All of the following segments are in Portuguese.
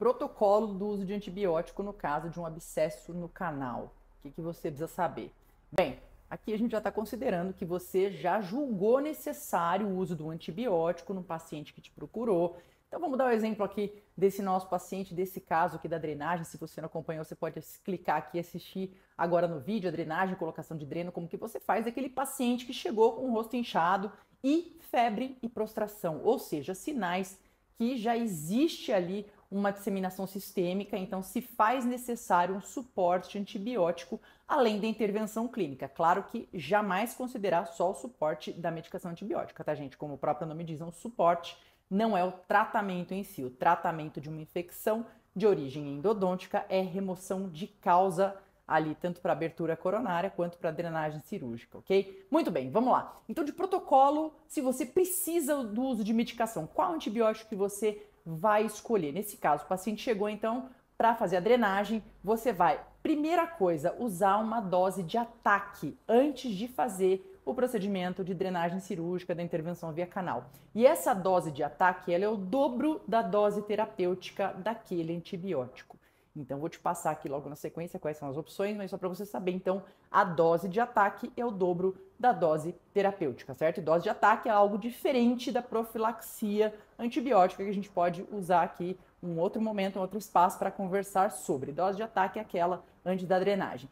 Protocolo do uso de antibiótico no caso de um abscesso no canal. O que você precisa saber? Bem, aqui a gente já está considerando que você já julgou necessário o uso do antibiótico no paciente que te procurou. Então vamos dar o um exemplo aqui desse nosso paciente, desse caso aqui da drenagem. Se você não acompanhou, você pode clicar aqui e assistir agora no vídeo a drenagem, colocação de dreno, como que você faz daquele paciente que chegou com o rosto inchado e febre e prostração, ou seja, sinais que já existe ali uma disseminação sistêmica, então se faz necessário um suporte antibiótico além da intervenção clínica. Claro que jamais considerar só o suporte da medicação antibiótica, tá, gente? Como o próprio nome diz, é um suporte, não é o tratamento em si. O tratamento de uma infecção de origem endodôntica é remoção de causa ali, tanto para abertura coronária quanto para drenagem cirúrgica, ok? Muito bem, vamos lá. Então, de protocolo, se você precisa do uso de medicação, qual antibiótico que você vai escolher? Nesse caso, o paciente chegou, então, para fazer a drenagem, você vai, primeira coisa, usar uma dose de ataque antes de fazer o procedimento de drenagem cirúrgica da intervenção via canal. E essa dose de ataque, ela é o dobro da dose terapêutica daquele antibiótico. Então, vou te passar aqui logo na sequência quais são as opções, mas só para você saber, então, a dose de ataque é o dobro da dose terapêutica, certo? E dose de ataque é algo diferente da profilaxia antibiótica que a gente pode usar aqui um outro momento, um outro espaço para conversar sobre. Dose de ataque é aquela antes da drenagem.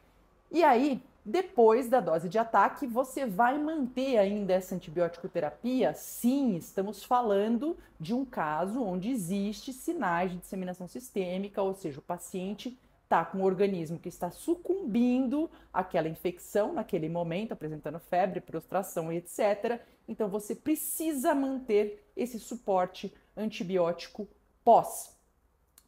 E aí, depois da dose de ataque, você vai manter ainda essa antibiótico terapia? Sim, estamos falando de um caso onde existe sinais de disseminação sistêmica, ou seja, o paciente está com um organismo que está sucumbindo àquela infecção naquele momento, apresentando febre, prostração e etc. Então você precisa manter esse suporte antibiótico pós.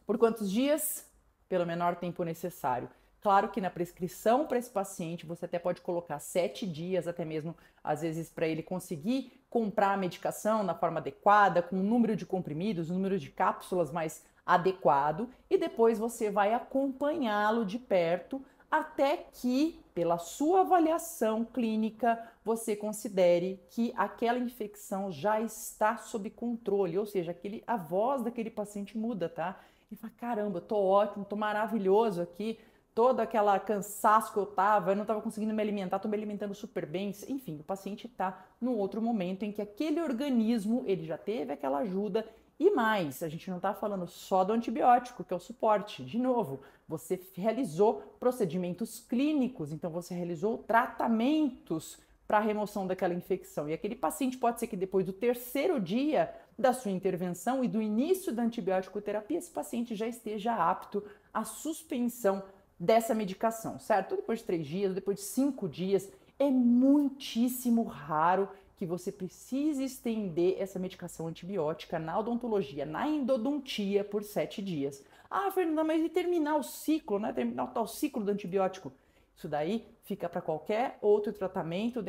Por quantos dias? Pelo menor tempo necessário. Claro que na prescrição para esse paciente você até pode colocar 7 dias, até mesmo às vezes para ele conseguir comprar a medicação na forma adequada, com o número de comprimidos, o número de cápsulas mais adequado, e depois você vai acompanhá-lo de perto até que, pela sua avaliação clínica, você considere que aquela infecção já está sob controle, ou seja, a voz daquele paciente muda, tá? Ele fala, caramba, tô ótimo, tô maravilhoso aqui, todo aquele cansaço que eu não estava conseguindo me alimentar, estou me alimentando super bem. Enfim, o paciente está num outro momento em que aquele organismo, ele já teve aquela ajuda. E mais, a gente não está falando só do antibiótico, que é o suporte. De novo, você realizou procedimentos clínicos, então você realizou tratamentos para a remoção daquela infecção. E aquele paciente pode ser que depois do 3º dia da sua intervenção e do início da antibiótico terapia, esse paciente já esteja apto à suspensão dessa medicação, certo? Depois de 3 dias, depois de 5 dias, é muitíssimo raro que você precise estender essa medicação antibiótica na odontologia, na endodontia, por 7 dias. Ah, Fernanda, mas e terminar o ciclo, né? Terminar o tal ciclo do antibiótico? Isso daí fica para qualquer outro tratamento,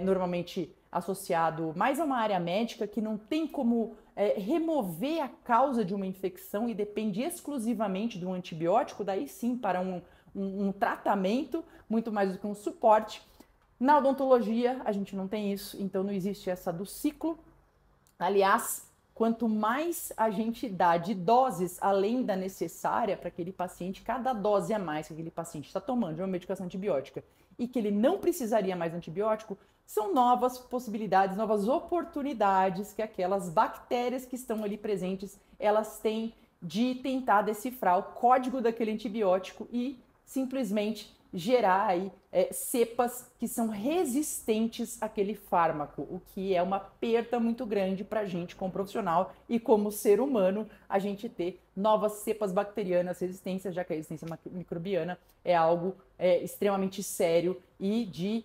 normalmente associado mais a uma área médica que não tem como remover a causa de uma infecção e depende exclusivamente de um antibiótico, daí sim para um tratamento, muito mais do que um suporte. Na odontologia a gente não tem isso, então não existe essa do ciclo. Aliás, quanto mais a gente dá de doses além da necessária para aquele paciente, cada dose a mais que aquele paciente está tomando de uma medicação antibiótica e que ele não precisaria mais de antibiótico, são novas possibilidades, novas oportunidades que aquelas bactérias que estão ali presentes, elas têm de tentar decifrar o código daquele antibiótico e simplesmente gerar aí cepas que são resistentes àquele fármaco, o que é uma perda muito grande para a gente como profissional e como ser humano, a gente ter novas cepas bacterianas resistências, já que a resistência microbiana é algo extremamente sério e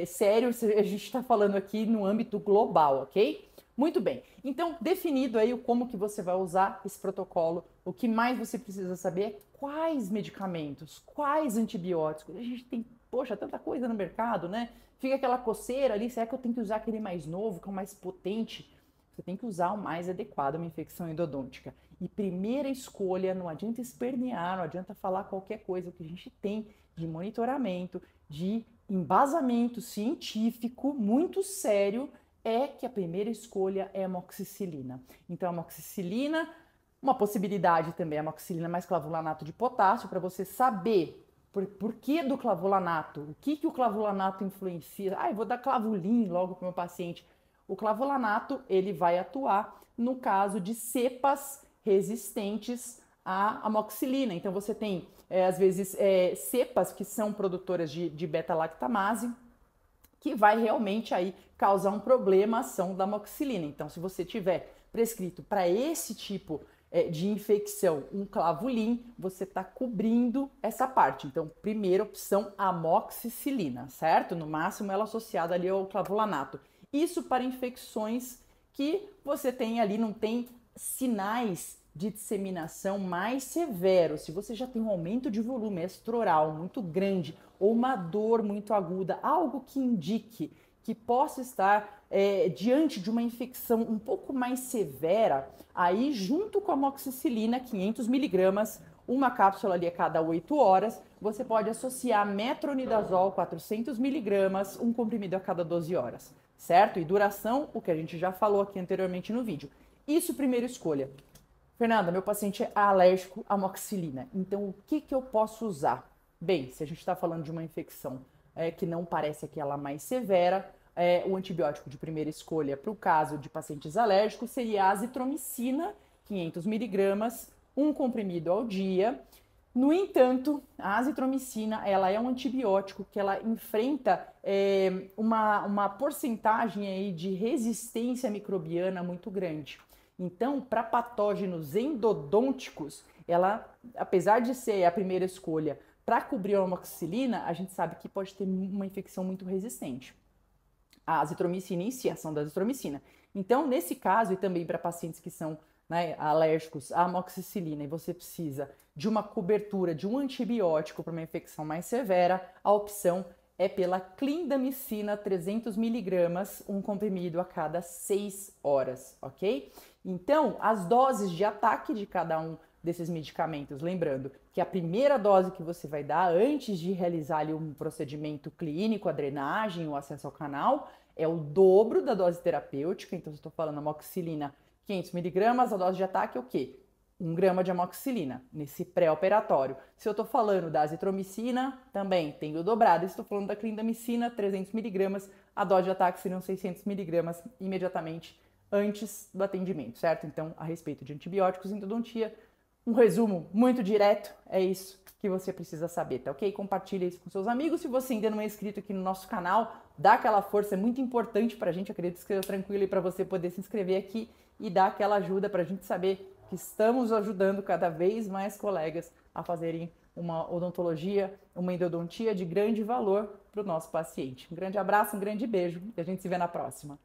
sério, a gente está falando aqui no âmbito global, ok? Muito bem, então definido aí o como que você vai usar esse protocolo, o que mais você precisa saber é quais medicamentos, quais antibióticos. A gente tem, poxa, tanta coisa no mercado, né? Fica aquela coceira ali, será que eu tenho que usar aquele mais novo, que é o mais potente? Você tem que usar o mais adequado a uma infecção endodôntica. E primeira escolha, não adianta espernear, não adianta falar qualquer coisa, o que a gente tem de monitoramento, de embasamento científico muito sério, é que a primeira escolha é a amoxicilina. Então, a amoxicilina Uma possibilidade também é amoxicilina mais clavulanato de potássio, para você saber por que do clavulanato, o que o clavulanato influencia. Eu vou dar clavulin logo para o meu paciente. O clavulanato, ele vai atuar no caso de cepas resistentes à amoxicilina. Então, você tem, às vezes, cepas que são produtoras de beta-lactamase, que vai realmente aí causar um problema a ação da amoxicilina. Então, se você tiver prescrito para esse tipo de infecção um clavulin, você está cobrindo essa parte. Então, primeira opção, amoxicilina, certo? No máximo, ela associada ali ao clavulanato. Isso para infecções que você tem ali, não tem sinais de disseminação mais severos. Se você já tem um aumento de volume extraoral muito grande ou uma dor muito aguda, algo que indique que possa estar diante de uma infecção um pouco mais severa, aí junto com a amoxicilina, 500 miligramas, uma cápsula ali a cada 8 horas, você pode associar metronidazol, 400 miligramas, um comprimido a cada 12 horas, certo? E duração, o que a gente já falou aqui anteriormente no vídeo. Isso, primeira escolha. Fernanda, meu paciente é alérgico à amoxicilina, então o que eu posso usar? Bem, se a gente está falando de uma infecção que não parece aquela mais severa, o antibiótico de primeira escolha para o caso de pacientes alérgicos seria a azitromicina, 500 miligramas, um comprimido ao dia. No entanto, a azitromicina ela é um antibiótico que ela enfrenta uma porcentagem aí de resistência microbiana muito grande. Então, para patógenos endodônticos, ela, apesar de ser a primeira escolha para cobrir a amoxicilina, a gente sabe que pode ter uma infecção muito resistente. A azitromicina em si, a ação da azitromicina. Então, nesse caso, e também para pacientes que são alérgicos à amoxicilina e você precisa de uma cobertura de um antibiótico para uma infecção mais severa, a opção é pela clindamicina 300 miligramas, um comprimido a cada 6 horas, ok? Então, as doses de ataque de cada um desses medicamentos, lembrando que a primeira dose que você vai dar antes de realizar ali um procedimento clínico, a drenagem, o acesso ao canal, é o dobro da dose terapêutica. Então, se eu estou falando amoxicilina 500 miligramas, a dose de ataque é o quê? 1 grama de amoxicilina, nesse pré-operatório. Se eu estou falando da azitromicina, também tem o dobrado. Se estou falando da clindamicina, 300 miligramas, a dose de ataque seriam 600 miligramas imediatamente antes do atendimento, certo? Então, a respeito de antibióticos em endodontia, um resumo muito direto, é isso que você precisa saber, tá ok? Compartilha isso com seus amigos. Se você ainda não é inscrito aqui no nosso canal, dá aquela força, é muito importante pra gente, acredito que seja tranquilo e para você poder se inscrever aqui e dar aquela ajuda pra gente saber que estamos ajudando cada vez mais colegas a fazerem uma odontologia, uma endodontia de grande valor para o nosso paciente. Um grande abraço, um grande beijo e a gente se vê na próxima.